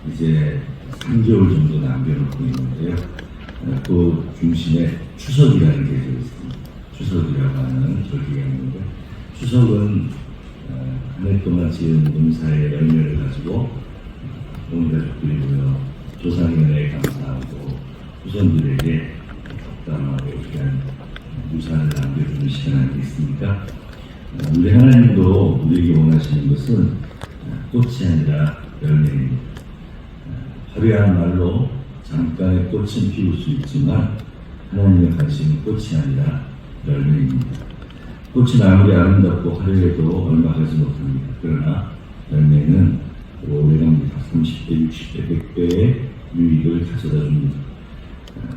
이제 3개월 정도 남겨놓고 있는데요. 또 중심에 추석이라는 계절이 있습니다. 추석이라고 하는 절기가 있는데, 추석은 한 해 동안 지은 농사의 열매를 가지고 온 가족들이 모여 조상연에 감사하고 후손들에게 덕담하고 귀한 유산을 남겨주는 시간 아니겠습니까? 우리 하나님도 우리에게 원하시는 것은 꽃이 아니라 열매입니다. 화려한 말로 잠깐의 꽃은 피울 수 있지만 하나님의 관심은 꽃이 아니라 열매입니다. 꽃은 아무리 아름답고 화려해도 얼마 가지 못합니다. 그러나 열매는 오래갑니다. 30배, 60배, 100배의 유익을 가져다 줍니다.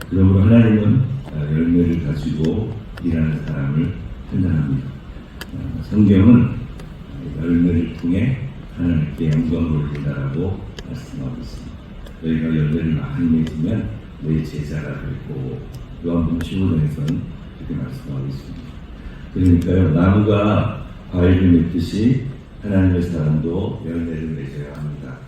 그러므로 하나님은 열매를 가지고 일하는 사람을 판단합니다. 성경은 열매를 통해 하나님께 영광을 돌린다라고 말씀하고 있습니다. 너희가 열매를 많이 맺으면 너희 제자가 되고, 요한복음 15장에서는 그렇게 말씀하고 있습니다. 그러니까요, 나무가 과일을 맺듯이 하나님의 사람도 열매를 맺어야 합니다.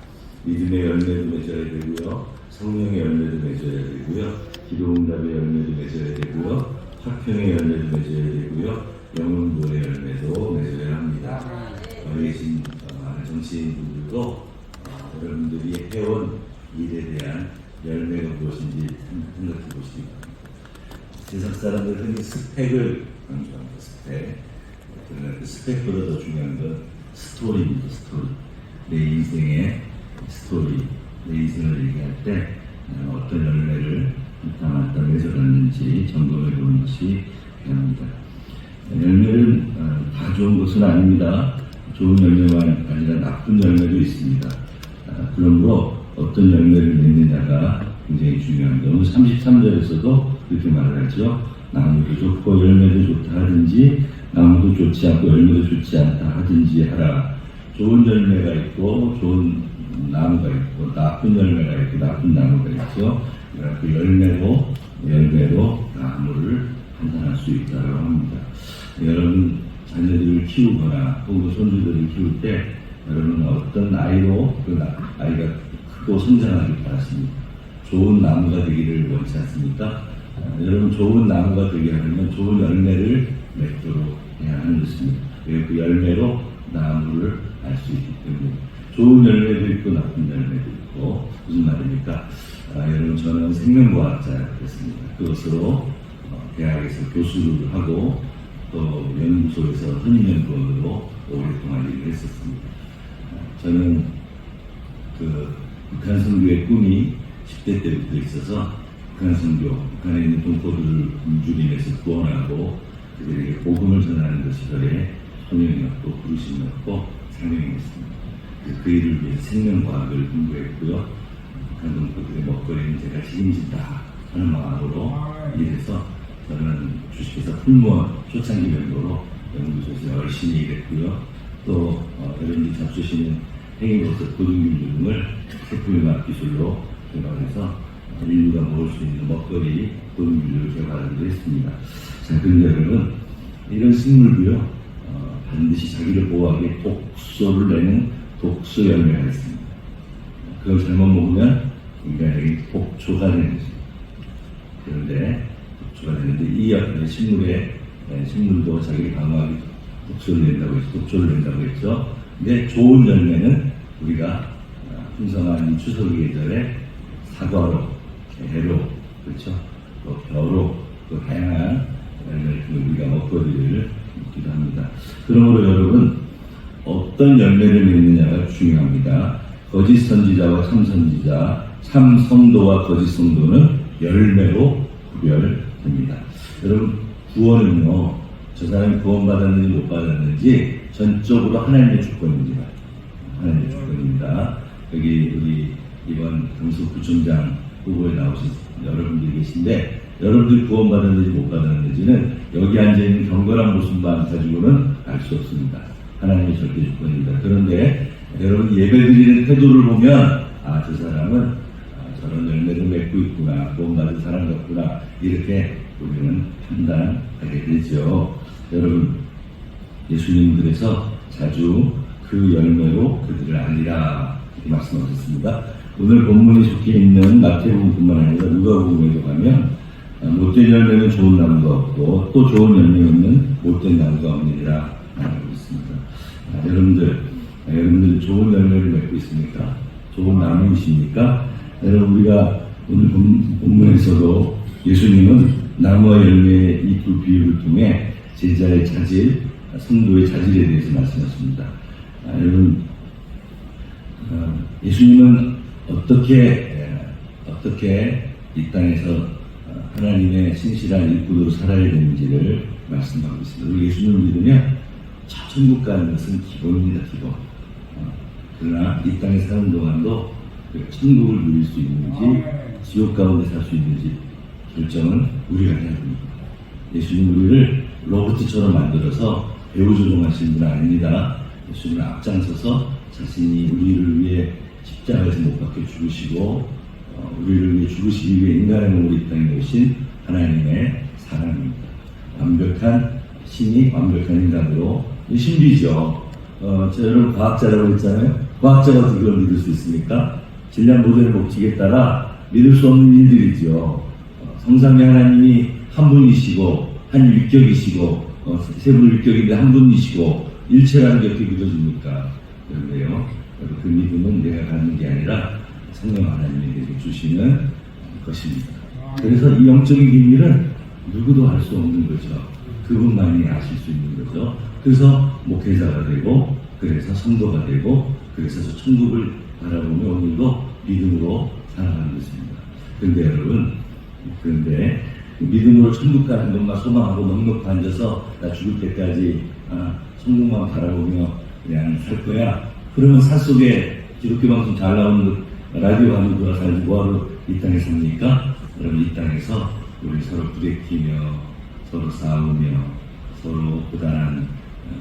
믿음의 열매도 맺어야 되고요, 성령의 열매도 맺어야 되고요, 기도응답의 열매도 맺어야 되고요, 화평의 열매도 맺어야 되고요, 영혼부의 열매도 맺어야 합니다. 계신 많은 정치인분들도 여러분들이 해온 일에 대한 열매가 무엇인지 생각해 보시기 바랍니다. 세상 사람들은 흔히 스펙을 강조합니다. 스펙. 그러나 그 스펙보다 더 중요한 건 스토리입니다. 스토리. 내 인생의 스토리, 내 인생을 얘기할 때 어떤 열매를 담았다 맺어갔는지 점검해 보는 것이 필요합니다. 열매는 다 좋은 것은 아닙니다. 좋은 열매만 아니라 나쁜 열매도 있습니다. 그러므로 어떤 열매를 맺느냐가 굉장히 중요합니다. 오늘 33절에서도 그렇게 말을 하죠. 나무도 좋고 열매도 좋다 하든지, 나무도 좋지 않고 열매도 좋지 않다 하든지 하라. 좋은 열매가 있고 좋은 나무가 있고, 나쁜 열매가 있고 나쁜 나무가 있죠. 그 열매로 나무를 판단할 수 있다고 합니다. 여러분 자녀들을 키우거나 혹은 손주들을 키울 때 여러분은 어떤 나이로 그 아이가 크고 성장하길 바라십니까? 좋은 나무가 되기를 원치 않습니까? 여러분 좋은 나무가 되게 하려면 좋은 열매를 맺도록 해야 하는 것입니다. 그 열매로 나무를 알 수 있기 때문에 좋은 열매도 있고 나쁜 열매도 있고. 무슨 말입니까? 여러분 저는 생명과학자였습니다. 그것으로 대학에서 교수를 하고 또 연구소에서 선임연구원으로 오랫동안 일을 했었습니다. 저는 그 북한 선교의 꿈이 10대 때부터 있어서 북한 선교, 북한에 있는 동포들을 굶주림에서 구원하고 그들에게 복음을 전하는 것이 저의 소명이었고 부르심이었고 사명이었습니다. 그 일을 위해 생명과학을 공부했고요. 북한 동포들의 먹거리는 제가 책임진다 하는 마음으로 일해서 저는 주식회사 풀무원 초창기 멤버로 연구소에서 열심히 일했고요. 또 여러분들이 잡수시는 팽이버섯 고등균류등을 제품음악 기술로 개발해서 인류가 먹을 수 있는 먹거리 고등균류를 개발하기도 했습니다. 자, 그런데 여러분 이런 식물도요 반드시 자기를 보호하기 독소를 내는 독소 열매가 있습니다. 그걸 잘못 먹으면 인간에게 독초가 되는 것입니다. 그런데 독초가 되는데 이 식물도 자기를 방어하기 독소를 낸다고 했죠. 독초를 낸다고 했죠. 근데 좋은 열매는 우리가 풍성한 이 추석의 계절에 사과로, 배로, 그렇죠? 또 벼로, 또 다양한 열매를 우리가 먹거리를 먹기도 합니다. 그러므로 여러분 어떤 열매를 맺느냐가 중요합니다. 거짓 선지자와 참 선지자, 참 성도와 거짓 성도는 열매로 구별됩니다. 여러분 구원은요, 저 사람이 구원받았는지 못 받았는지 전적으로 하나님의 주권입니다. 하나님의 주권입니다. 여기 우리 이번 강서구청장 후보에 나오신 여러분들이 계신데, 여러분들이 구원받았는지 못 받았는지는 여기 앉아있는 경건한 모습만 가지고는 알 수 없습니다. 하나님의 절대 주권입니다. 그런데 여러분 예배드리는 태도를 보면 저 사람은 저런 열매를 맺고 있구나, 구원받은 사람 같구나, 이렇게 우리는 판단하게 되죠. 여러분 예수님께서 자주 그 열매로 그들을 알리라 이렇게 말씀하셨습니다. 오늘 본문이 적혀 있는 마태복음뿐만 아니라 누가복음에도 가면 못된 열매는 좋은 나무가 없고 또 좋은 열매는 못된 나무가 없느니라 말하고 있습니다. 여러분들 좋은 열매를 맺고 있습니까? 좋은 나무이십니까? 여러분 우리가 오늘 본문에서도 예수님은 나무와 열매의 이 두 비유를 통해 제자의 자질, 성도의 자질에 대해서 말씀하십니다. 여러분 예수님은 어떻게 이 땅에서 하나님의 신실한 일꾼으로 살아야 되는지를 말씀하고 있습니다. 우리 예수님을 믿으면 천국 가는 것은 기본입니다. 기본. 그러나 이 땅에 사는 동안도 천국을 누릴 수 있는지 지옥 가운데 살 수 있는지 결정은 우리가 해야 됩니다. 예수님 우리를 로봇처럼 만들어서 배우조종하시는 분은 아닙니다. 예수님은 앞장서서 자신이 우리를 위해 십자가에서 못 박혀 죽으시고 우리를 위해 죽으시기 위해 인간의 몸으로 이 땅에 오신 하나님의 사랑입니다. 완벽한 신이 완벽한 인간으로 신비죠. 여러분 과학자라고 했잖아요. 과학자가 그걸 믿을 수 있습니까? 진리한 모델의 법칙에 따라 믿을 수 없는 일들이죠. 성삼위 하나님이 한 분이시고 한 율격이시고 세 분의 율격인데 한 분이시고 일체라는 게 어떻게 믿어집니까? 그런데요. 그 믿음은 내가 갖는 게 아니라 성령 하나님에게 주시는 것입니다. 그래서 이 영적인 비밀은 누구도 알 수 없는 거죠. 그분만이 아실 수 있는 거죠. 그래서 목회자가 되고 그래서 성도가 되고 그래서 저 천국을 바라보며 오늘도 믿음으로 살아가는 것입니다. 그런데 여러분 믿음으로 천국 가는 것만 소망하고 넉넉히 앉아서 나 죽을 때까지 천국만 바라보며 그냥 살 거야. 그러면 산속에 기독교 방송 잘 나오는 라디오 가면 누가 살지 뭐하러 이 땅에 삽니까? 여러분 이 땅에서 우리 서로 부대끼며 서로 싸우며 서로 고단한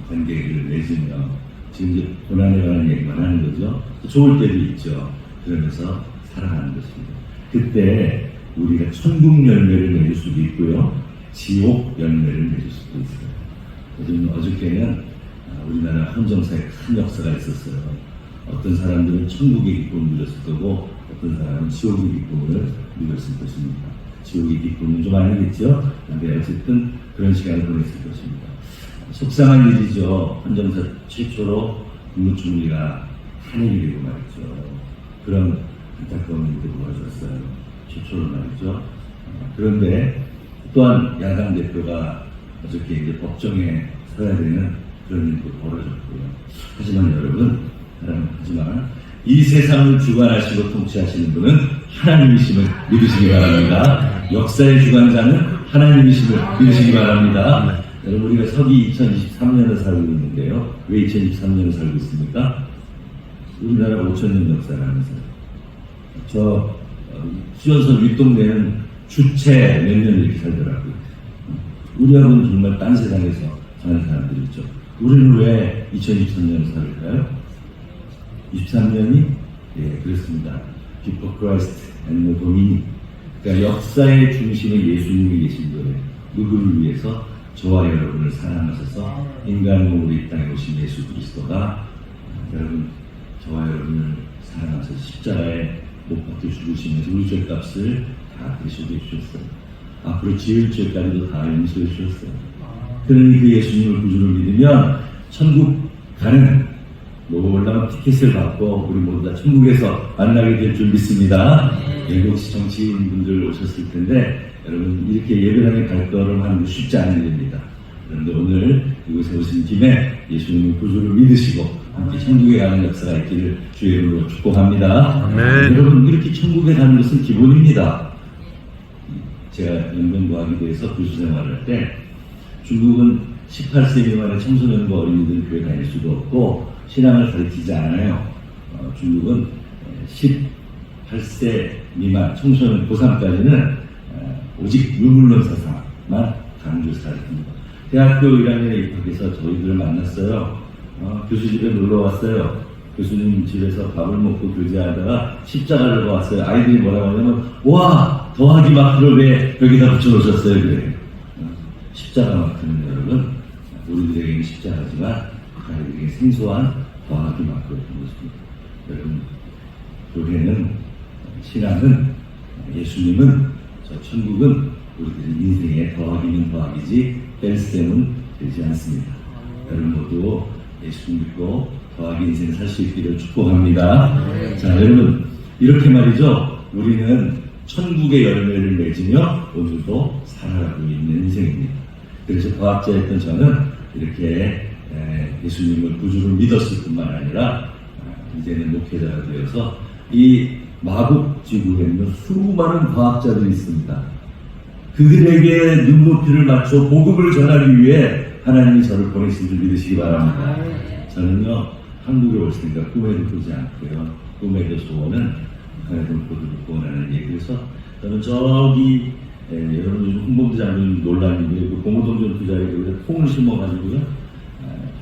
관계를 맺으며 지금 이제 고난에 관한 얘기만 하는 거죠. 좋을 때도 있죠. 그러면서 살아가는 것입니다. 그때 우리가 천국 열매를 맺을 수도 있고요. 지옥 열매를 맺을 수도 있어요. 어저께는 우리나라 헌정사에 큰 역사가 있었어요. 어떤 사람들은 천국의 기쁨을 누렸을 거고 어떤 사람은 지옥의 기쁨을 누렸을 것입니다. 지옥의 기쁨은 좀 아니겠죠? 근데 어쨌든 그런 시간을 보냈을 것입니다. 속상한 일이죠. 헌정사 최초로 국무총리가 탄핵이 되고 말이죠. 그런 안타까운 일들이 벌어졌어요. 최초로 말이죠. 그런데 또한 야당 대표가 어저께 이제 법정에 서야 되는 그런 일도 벌어졌고요. 하지만 여러분, 이 세상을 주관하시고 통치하시는 분은 하나님이심을 믿으시기 바랍니다. 역사의 주관자는 하나님이심을 믿으시기 바랍니다. 여러분 우리가 서기 2023년을 살고 있는데요. 왜 2023년을 살고 있습니까? 우리나라 5,000년 역사라면서요. 저 수연선 윗동네는 주체 몇 년 이렇게 살더라고요. 우리하고는 정말 딴 세상에서 사는 사람들이죠. 우리는 왜 2023년을 살을까요? 23년이 예, 그렇습니다. Before Christ and the Domini. 그러니까 역사의 중심에 예수님이 계신 거예요. 누구를 위해서? 저와 여러분을 사랑하셔서 인간 몸으로 이 땅에 오신 예수 그리스도가 여러분 저와 여러분을 사랑하셔서 십자가에 못 박혀 죽으시면서 우리 죄값을 다 대신해 주셨어요. 앞으로 지을 죄까지도 다 용서해 주셨어요. 그러니 그 예수님을 구주로 믿으면 천국 가는 놀라운 티켓을 받고 우리 모두 다 천국에서 만나게 될 줄 믿습니다. 혹시 정치인분들 오셨을 텐데 여러분 이렇게 예배당에 갈 거를 하는 게 쉽지 않은 일입니다. 그런데 오늘 이곳에 오신 김에 예수님을 구주로 믿으시고 함께 천국에 가는 역사가 있기를 주의 이름으로 축복합니다. 여러분 이렇게 천국에 가는 것은 기본입니다. 제가 연변과학에 대해서 교수 생활을 할 때 중국은 18세 미만의 청소년과 어린이들은 교회 다닐 수도 없고 신앙을 가르치지 않아요. 중국은 18세 미만 청소년 고3까지는 오직 유물론 사상만 강조해서 가르칩니다. 대학교 1학년에 입학해서 저희들을 만났어요. 교수 집에 놀러 왔어요. 교수님 집에서 밥을 먹고 교제하다가 십자가를 봤어요. 아이들이 뭐라고 하냐면 와 더하기 마크를 왜 여기다 붙여놓으셨어요 그래요. 십자가 마크는 여러분 우리들에게는 십자가지만 아이들에게 생소한 더하기 마크였던 것입니다. 여러분 교회는 신앙은 예수님은 저 천국은 우리들 인생의 더하기는 더하기지 뺄셈은 되지 않습니다. 여러분 모두 예수 믿고 더하기 인생 살 수 있기를 축복합니다. 자, 여러분 이렇게 말이죠. 우리는 천국의 열매를 맺으며 오늘도 살아가고 있는 인생입니다. 그래서 과학자였던 저는 이렇게 예수님을 구주로 믿었을 뿐만 아니라 이제는 목회자가 되어서 이 마국 지구에는 수많은 과학자들이 있습니다. 그들에게 눈높이를 맞춰 복음을 전하기 위해 하나님이 저를 보내신 줄 믿으시기 바랍니다. 저는요 한국에 올 때가 꿈에도 꾸지 않고요. 꿈에도 소원은 북한의 동포들을 구원하는 얘기에서 저는 저기 여러분 요즘 홍범도 장군 논란인데 그 공호동전 투자에 콩을 심어가지고요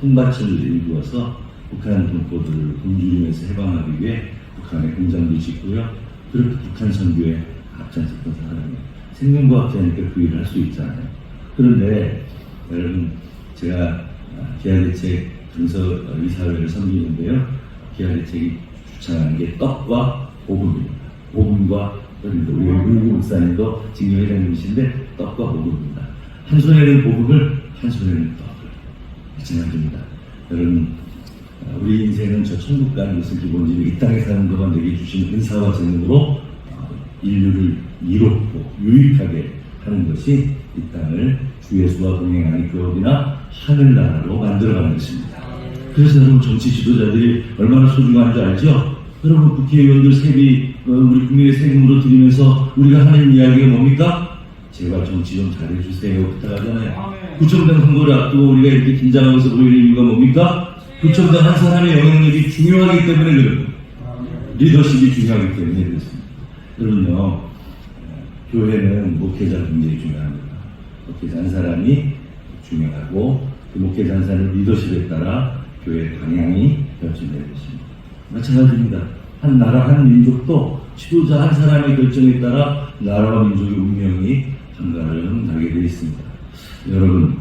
콩밭을 일구어서 북한 동포들을 굶주리면서 해방하기 위해 북한에 공장도 짓고요. 그렇게 북한 선교에 앞장섰던 사람이에요. 생명과학자니까 그 일을 할 수 있잖아요. 그런데 여러분 제가 기아대책 등서의사회를 섬기는데요. 기아대책이 주창하는 게 떡과 복음입니다. 복음과 우리 우리 목사님도 직녀회장님이신데 떡과 복음입니다. 한 손에는 복음을 한 손에는 떡을 마찬가지입니다. 여러분 우리 인생은 저 천국 가는 것은 기본적으로 이 땅에 사는 동안 내게 주신 은사와 재능으로 인류를 이롭고 유익하게 하는 것이 이 땅을 주 예수와 동행하는 교업이나 하늘나라로 만들어가는 것입니다. 그래서 여러분 정치 지도자들이 얼마나 소중한지 알죠? 여러분 국회의원들 세비 우리 국민의 세금으로 드리면서 우리가 하는 이야기가 뭡니까? 제발 정치 좀 잘해주세요 부탁하잖아요. 구청장 선거를 앞두고 우리가 이렇게 긴장하면서 보이는 이유가 뭡니까? 구청장 한 사람의 영향력이 중요하기 때문에 그래요. 리더십이 중요하기 때문에 그렇습니다. 여러분요 교회는 목회자가 굉장히 중요합니다. 목회자 한 사람이 중요하고 그 목회자 한 사람의 리더십에 따라 교회의 방향이 결정되는 것입니다. 마찬가지입니다. 한 나라 한 민족도 지도자 한 사람의 결정에 따라 나라와 민족의 운명이 한가름 나게 되어 있습니다. 여러분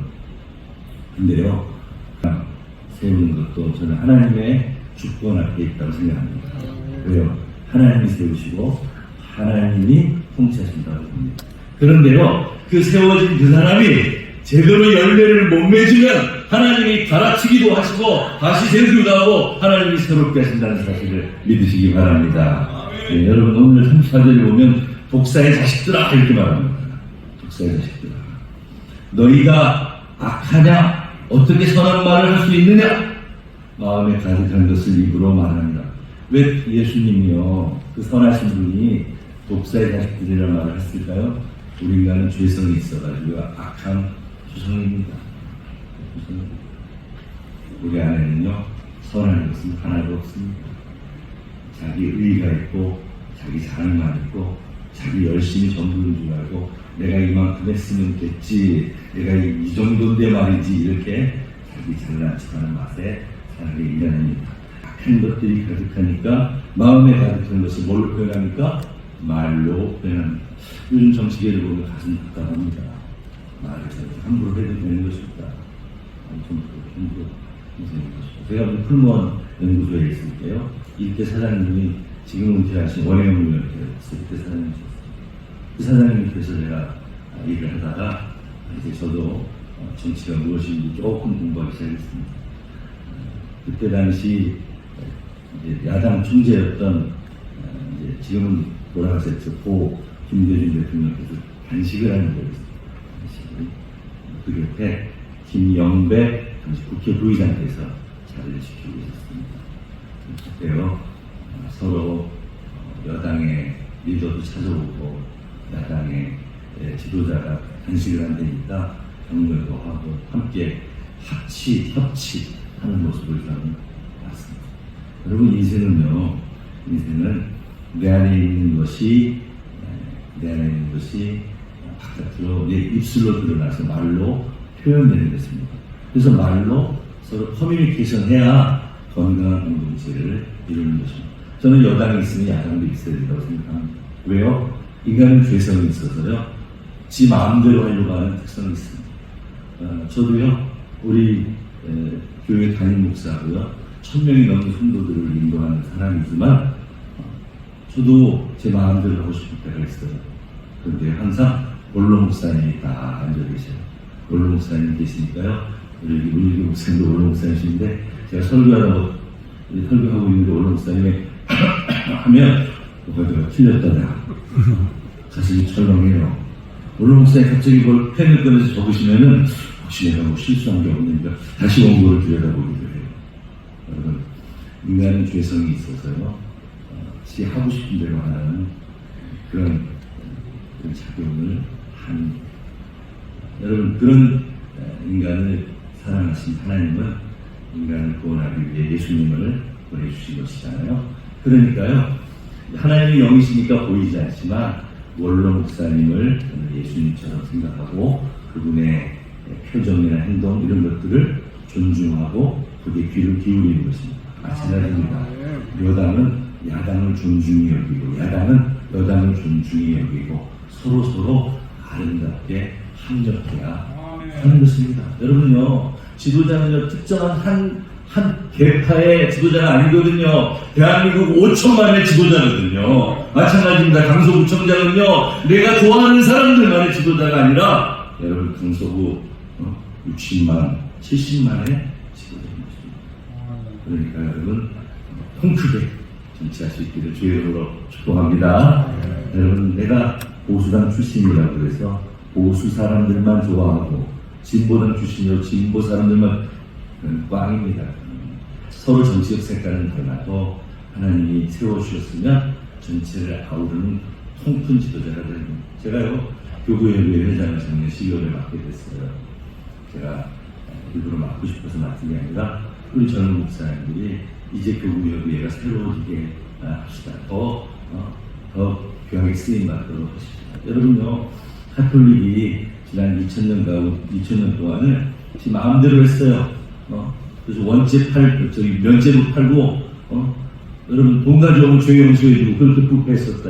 근데요 세우는 것도 저는 하나님의 주권 앞에 있다고 생각합니다. 왜요? 하나님이 세우시고 하나님이 통치하신다고 봅니다. 그런데요 그 세워진 그 사람이 제대로 열매를 못 맺으면 하나님이 갈아치기도 하시고 다시 세우기도 하고 하나님이 새롭게 하신다는 사실을 믿으시기 바랍니다. 네, 여러분 오늘 34절에 보면 독사의 자식들아 이렇게 말합니다. 독사의 자식들아 너희가 악하냐 어떻게 선한 말을 할 수 있느냐 마음에 가득한 것을 입으로 말한다. 왜 예수님이요 그 선하신 분이 독사의 자식들이라는 말을 했을까요? 우리 인간은 죄성이 있어가지고 악한 수성입니다. 우리 안에는요 선한 것은 하나도 없습니다. 자기 의의가 있고 자기 자랑만 있고 자기 열심히 전부인 줄 알고 내가 이만큼 했으면 됐지 내가 이 정도인데 말이지 이렇게 자기 잘난 척하는 맛에 사는 게 인간입니다. 악한 것들이 가득하니까 마음에 가득한 것을 뭘로 표현합니까? 말로 표현합니다. 요즘 정치계를 보면 가슴 답답합니다. 말을 함부로 해도 되는 것이 없다. 함부로 되는 것이 없다. 제가 우리 풀무원 연구소에 있을 때요. 이때 사장님이 지금 은퇴하신 원혜영 의원께서 그때 사장님이셨어요. 그 사장님께서 제가 일을 하다가 이제 저도 정치가 무엇인지 조금 공부하기 시작했습니다. 그때 당시 이제 야당 총재였던 이제 지금은 돌아가셨죠. 고 김대중 대통령께서 단식을 하는 거였어요. 그 옆에 김영배 당시 국회 부의장께서 자리를 지키고 있었습니다. 그때요 서로 여당의 리더도 찾아오고 야당의 지도자가 단식을 한다니까 경멸도 하고 함께 협치하는 모습을 저는 봤습니다. 여러분 인생은 내 안에 있는 것이 바깥으로 내 입술로 드러나서 말로 표현되는 것입니다. 그래서 말로 서로 커뮤니케이션 해야 건강한 공동체를 이루는 것입니다. 저는 여당이 있으면 야당도 있어야 된다고 생각합니다. 왜요? 인간은 죄성이 있어서요. 지 마음대로 하려고 하는 특성이 있습니다. 저도요. 우리 교회 담임 목사고요. 1000명이 넘는 성도들을 인도하는 사람이지만 저도 제 마음대로 하고 싶을 때가 있어요. 그런데 항상 원로 목사님이 다 앉아 계세요. 원로 목사님 계시니까요. 우리 물리교 목사님도 원로 목사님이신데 제가 설교하고 있는데 원로 목사님이 하면 뭐가 틀렸다 내가 가슴이 철렁해요. 원로 목사님 갑자기 뭘 펜을 꺼내서 적으시면은 혹시 내가 뭐 실수한 게 없는가 다시 원고를 들여다보기도 해요. 여러분 인간은 죄성이 있어서요. 지 하고 싶은 대로 하는 그런 작용을 합니다. 여러분 그런 인간을 사랑하신 하나님은 인간을 구원하기 위해 예수님을 보내주신 것이잖아요. 그러니까요 하나님이 영이시니까 보이지 않지만 원로 목사님을 예수님처럼 생각하고 그분의 표정이나 행동 이런 것들을 존중하고 그게 귀를 기울이는 것입니다. 마찬가지입니다. 여당은 야당을 존중히 여기고 야당은 여당을 존중히 여기고 서로 아름답게 합력해야 하는 것입니다. 여러분요 지도자는요 특정한 한 계파의 지도자가 아니거든요. 대한민국 5천만의 지도자거든요. 마찬가지입니다. 강서구청장은요 내가 좋아하는 사람들만의 지도자가 아니라 여러분 강서구 60만 70만의 지도자입니다. 그러니까 여러분 통크게 정치할 수 있기를 주의 이름으로 축복합니다. 여러분 내가 보수당 출신이라고 그래서 보수 사람들만 좋아하고 진보당 출신이고 진보 사람들만 꽝입니다. 서로 정치적 색깔은 달라도 하나님이 세워주셨으면 전체를 아우르는 통큰 지도자가 됩니다. 제가요 교구예배 회장을 작년 12월에 맡게 됐어요. 제가 일부러 맡고 싶어서 맡은 게 아니라 우리 젊은 목사님들이 이제 교구예배가 새로워지게 합시다. 더 교양에 쓰임 받도록 하십시다. 여러분요 카톨릭이 지난 2000년 동안을 지 마음대로 했어요. 그래서 면죄부 팔고 여러분 돈 가져오면 죄 용서해주고 그렇게 부패했었다.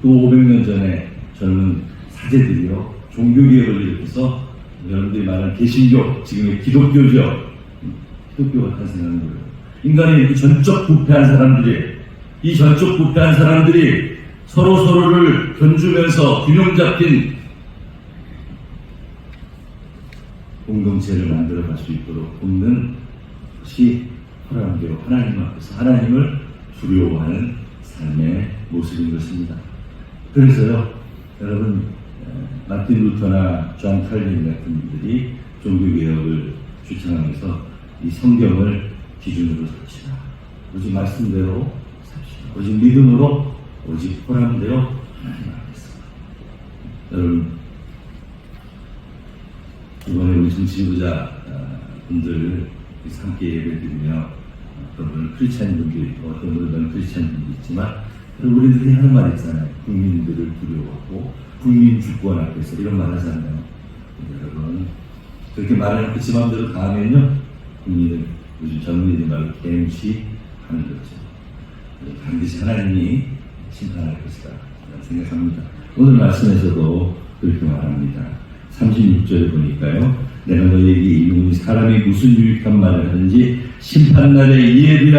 그 500년 전에 젊은 사제들이요 종교개혁을 일으켜서 여러분들이 말하는 개신교 지금의 기독교죠. 기독교가 탄생하는 거예요. 인간이 이렇게 전적 부패한 사람들이 서로를 견주면서 균형 잡힌 공동체를 만들어갈 수 있도록 돕는 것이 허락되어 하나님 앞에서 하나님을 두려워하는 삶의 모습인 것입니다. 그래서요 여러분 마틴 루터나 존 칼빈 같은 분들이 종교개혁을 주창하면서 이 성경을 기준으로 삽시다. 오직 말씀대로 삽시다. 오직 믿음으로 오직 호람대로 하나님 앞에서. 여러분 이번에 우리 정치부자 분들 함께 예배를 드리며 어떤 분은 크리스찬 분도 있고 어떤 분은 크리스찬 분도 있지만 우리들이 하는 말 있잖아요. 국민들을 두려워하고 국민 주권 앞에서 이런 말 하잖아요. 여러분 그렇게 말해놓고 지 맘대로 다 하면요 국민은 요즘 젊은이들 말로 갱시하는 거죠. 반드시 하나님이 심판할 것이다 생각합니다. 오늘 말씀에서도 그렇게 말합니다. 36절에 보니까요. 내가 너희에게 이르노니 사람이 무슨 유익한 말을 하든지 심판날에 이에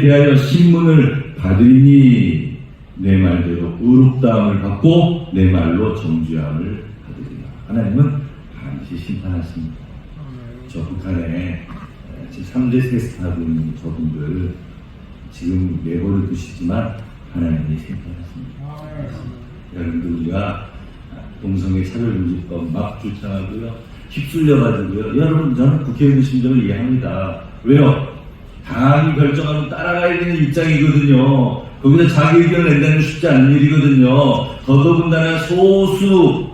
대하여 신문을 받으리니 내 말대로 의롭다함을 받고 내 말로 정죄함을 받으리라. 하나님은 반드시 심판하십니다. 저 북한에 지금 3대 세습 하고 있는 저분들 지금 내버려 두시지만 하나님이 심판하십니다. 여러분들 우리가 동성애 차별금지법 막 주창하고요. 휩쓸려가지고요. 여러분 저는 국회의원 심정을 이해합니다. 왜요? 당이 결정하면 따라가야 되는 입장이거든요. 거기서 자기 의견을 낸다는 게 쉽지 않은 일이거든요. 더더군다나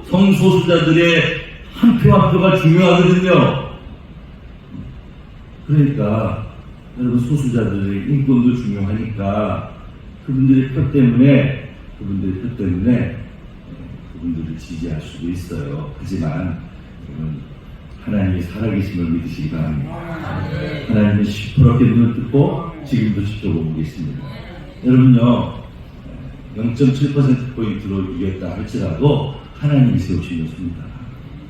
성소수자들의 한 표 한 표가 중요하거든요. 그러니까 여러분 소수자들의 인권도 중요하니까 그분들의 표 때문에 그분들을 지지할 수도 있어요. 하지만 하나님이 살아계심을 믿으시기 바랍니다. 하나님이 시퍼렇게 눈을 뜨고 지금도 지켜보고 계십니다. 여러분요 0.7%포인트로 이겼다 할지라도 하나님이 세우신 것입니다.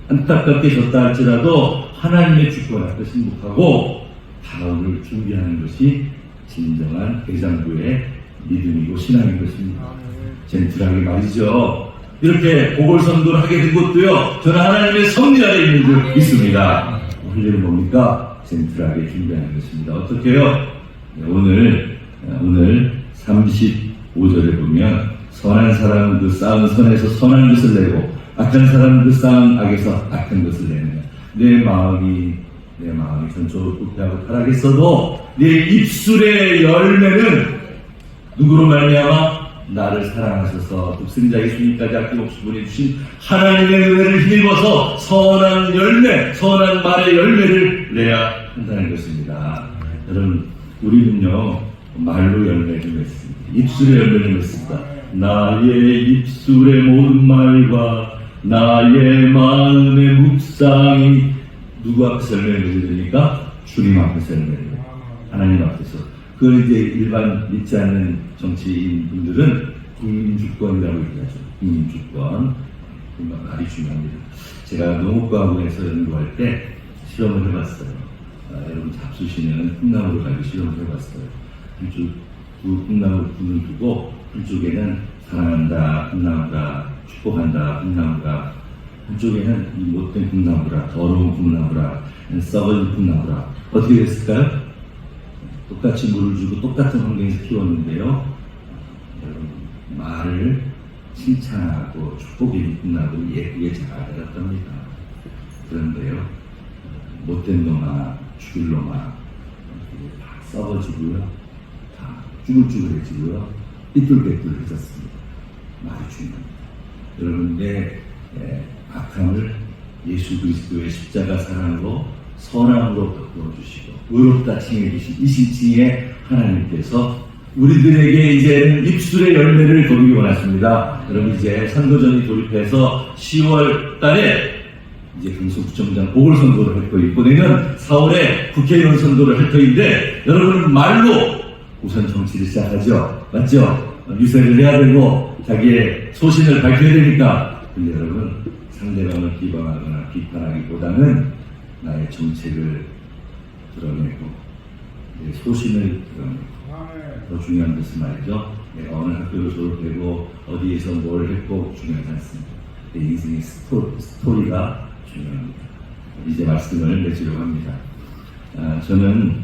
안타깝게 졌다 할지라도 하나님의 주권 앞에 승복하고 다음을 준비하는 것이 진정한 대장부의 믿음이고 신앙인 것입니다. 젠틀하게 말이죠. 이렇게 보궐선거를 하게 된 것도요, 저는 하나님의 섭리 아래 있는 줄 믿습니다. 훈련은 뭡니까? 젠틀하게 준비하는 것입니다. 어떻게요? 오늘 35절에 보면 선한 사람은 그 쌓은 선에서 선한 것을 내고 악한 사람은 그 쌓은 악에서 악한 것을 내느냐. 내 마음이 전적으로 부패하고 타락했어도 내 입술의 열매는 누구로 말미암아? 나를 사랑하셔서 독생자 예수님까지 아낌없이 보내주신 하나님의 은혜를 힘입어서 선한 열매, 선한 말의 열매를 내야 한다는 것입니다. 여러분, 우리는요, 말로 열매를 맺습니다. 입술의 열매를 맺습니다. 나의 입술의 모든 말과 나의 마음의 묵상이 누구 앞에서 열매를 맺어야 됩니까? 주님 앞에서 열매를 맺어야 하나님 앞에서. 그걸 이제 일반 믿지 않는 정치인 분들은 국민주권이라고 얘기하죠. 국민주권. 말이 중요합니다. 제가 농업과학원에서 연구할 때 실험을 해봤어요. 여러분 잡수시는 콩나물을 가지고 실험을 해봤어요. 한쪽 콩나물 분을 두고 한쪽에는 사랑한다 콩나물아, 축복한다 콩나물아, 한쪽에는 이 못된 콩나물아, 더러운 콩나물아, 썩은 콩나물아. 어떻게 됐을까요? 똑같이 물을 주고 똑같은 환경에서 키웠는데요. 여러분, 말을 칭찬하고 축복이 콩나물이 예쁘게 잘 자랐답니다. 그런데요, 못된 놈아, 죽일 놈아, 다 썩어지고요, 다 쭈글쭈글해지고요, 삐뚤빼뚤해졌습니다. 말이 중요합니다. 여러분, 내 악함을 예수 그리스도의 십자가 사랑으로 선함으로 바꿔주시고 의롭다 칭해주신 이 신칭에 하나님께서 우리들에게 이제는 입술의 열매를 거두기 원하십니다. 여러분, 이제 선거전이 돌입해서 10월 달에 이제 강서구청장 보궐선거를 할 거이고 내년 4월에 국회의원 선거를 할 거인데 여러분은 말로 우선 정치를 시작하죠. 맞죠? 유세를 해야 되고 자기의 소신을 밝혀야 되니까. 근데 여러분, 상대방을 비방하거나 비판하기보다는 나의 정책을 드러내고 내 소신을 드러내고 더 중요한 것은 말이죠. 내가 어느 학교를 졸업하고 어디에서 뭘 했고 중요하지 않습니다. 내 인생의 스토리가 중요합니다. 이제 말씀을 맺으려고 합니다. 저는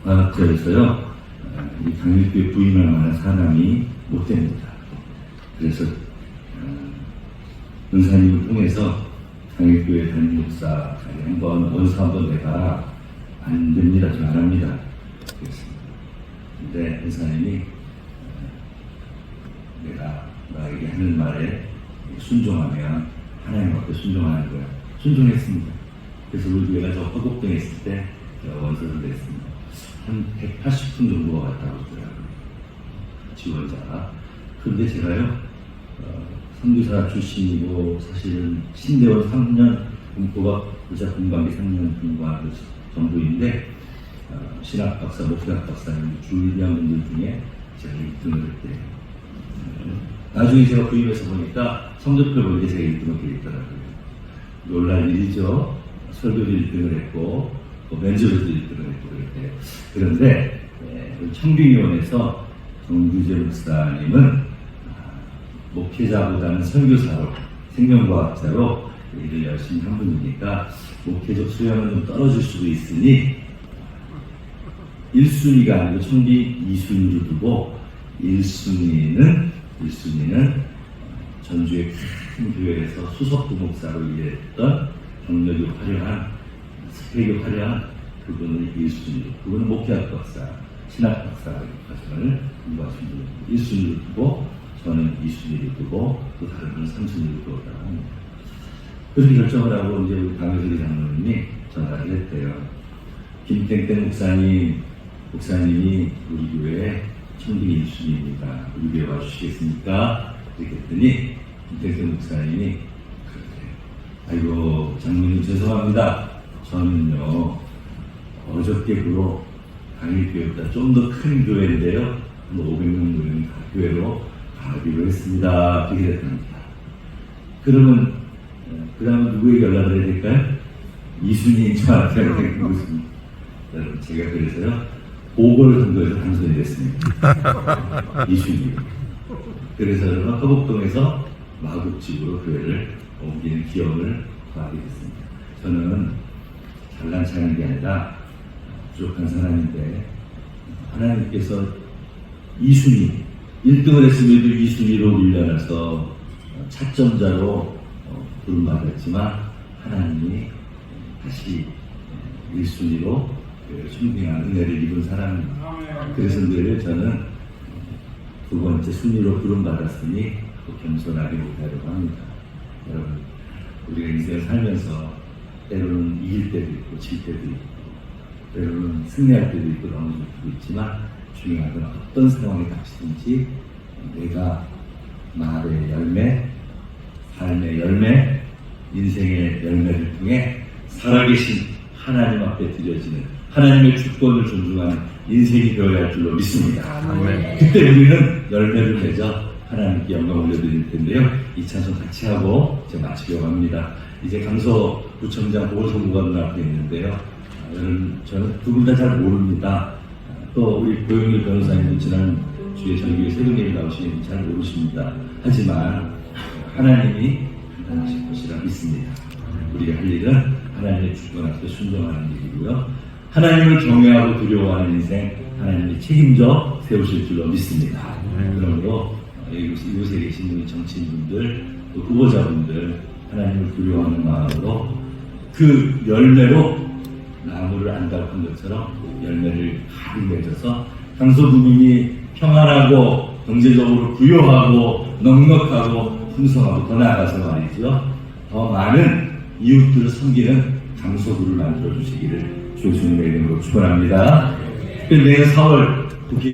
과학자에서요, 이 강력교회 부임할 만한 사람이 못 됩니다. 그래서 은사님을 통해서 강력교회 담임 목사 한번 원서 한번 내봐라. 안 됩니다. 저 안 합니다. 그랬습니다. 근데 은사님이 내가 나에게 하는 말에 순종하면 하나님 앞에 순종하는 거야. 순종했습니다. 그래서 우리 교회가 저 허곡동에 있을 때 원서를 냈습니다. 한 180분 정도가 갔다고 하더라고요. 지원자가. 그런데 제가요, 선교사 출신이고 사실은 신대원 3년 공부가 의자 공부하기 3년 공부한 전부인데 신학 박사, 목사학 박사님 주의한 분들 중에 제가 1등을 했대요. 나중에 제가 부임해서 보니까 성적표 보니까 제가 1등을 되어 있더라고요. 놀랄 일이죠. 설교도 1등을 했고 면접에도 1등을 했고 그랬대요. 그런데 청빙위원회에서 정규재 목사님은 목회자보다는 선교사로, 생명과학자로 일을 열심히 한 분이니까 목회적 수양은 좀 떨어질 수도 있으니 1순위가 아니고 청비 2순위로 두고 1순위는 전주의 큰 교회에서 수석부 목사로 일했던 경력이 화려한, 스펙이 화려한 그분을 1순위로, 그분은 목회학 박사, 신학 박사 과정을 공부하신 분이 1순위로 두고 저는 2순위로 두고 또 다른 분은 3순위로 두었다고 합니다. 그렇게 결정을 하고 이제 우리 강효석이 장로님이 전화를 했대요. 김땡땡 목사님이 우리 교회 청빙 1순위입니다. 우리 교회 와주시겠습니까? 이렇게 했더니 김땡땡 목사님이 그렇대요. 아이고 장로님 죄송합니다. 저는요 어저께 그로 강일교회보다 좀 더 큰 교회인데요. 500명 모이는 교회로 가기로 했습니다. 그렇게 됐답니다. 그러면 그 다음에 누구에게 연락을 해야 될까요? 이순희 저한테 연락을 했습니다. 여러분, 제가 그래서요 보궐선거에서 당선이 됐습니다. 이순이. 그래서 저는 허곡동에서 마곡집으로 교회를 옮기는 기억을 하게 됐습니다. 저는 잘난 체하는 게 아니라 부족한 사람인데 하나님께서 2순위 1등을 했음에도 2순위로 밀려나서 차점자로 부름받았지만 하나님이 다시 1순위로 순빙한 은혜를 입은 사람입니다. 그래서 늘 저는 두 번째 순위로 부름받았으니 겸손하게 못하려고 합니다. 여러분, 우리가 인생을 살면서 때로는 이길 때도 있고 질 때도 있고 때로는 승리할 때도 있고 넘어질 때도 있지만 중요한 건 어떤 상황에 닥치든지 내가 말의 열매, 삶의 열매, 인생의 열매를 통해 살아계신 하나님 앞에 드려지는 하나님의 주권을 존중하는 인생이 되어야 할 줄로 믿습니다. 그때 우리는 열매를 맺어 하나님께 영광 올려드릴 텐데요. 이 찬송 같이 하고 이제 마치려고 합니다. 이제 강서구청장 보궐선거가 눈앞에 있는데요. 저는 두 분 다 잘 모릅니다. 또 우리 고영일 변호사님도 지난 주에 저희 세분님이 나오시니 잘 모르십니다. 하지만 하나님이 판단하실 것이라 믿습니다. 우리가 할 일은 하나님의 주권 앞에 순종하는 일이고요. 하나님을 경외하고 두려워하는 인생 하나님이 책임져 세우실 줄로 믿습니다. 그러므로 이곳에 계신 우리 정치인분들 또 후보자분들 하나님을 두려워하는 마음으로 그 열매로 나무를 안다고 것처럼 열매를 가득 맺어서 강서구민이 평안하고 경제적으로 부유하고 넉넉하고 풍성하고 더 나아가서 말이죠. 더 많은 이웃들을 섬기는 강서구를 만들어 주시기를 주님의 이름으로 축원합니다. 내년 4월 국회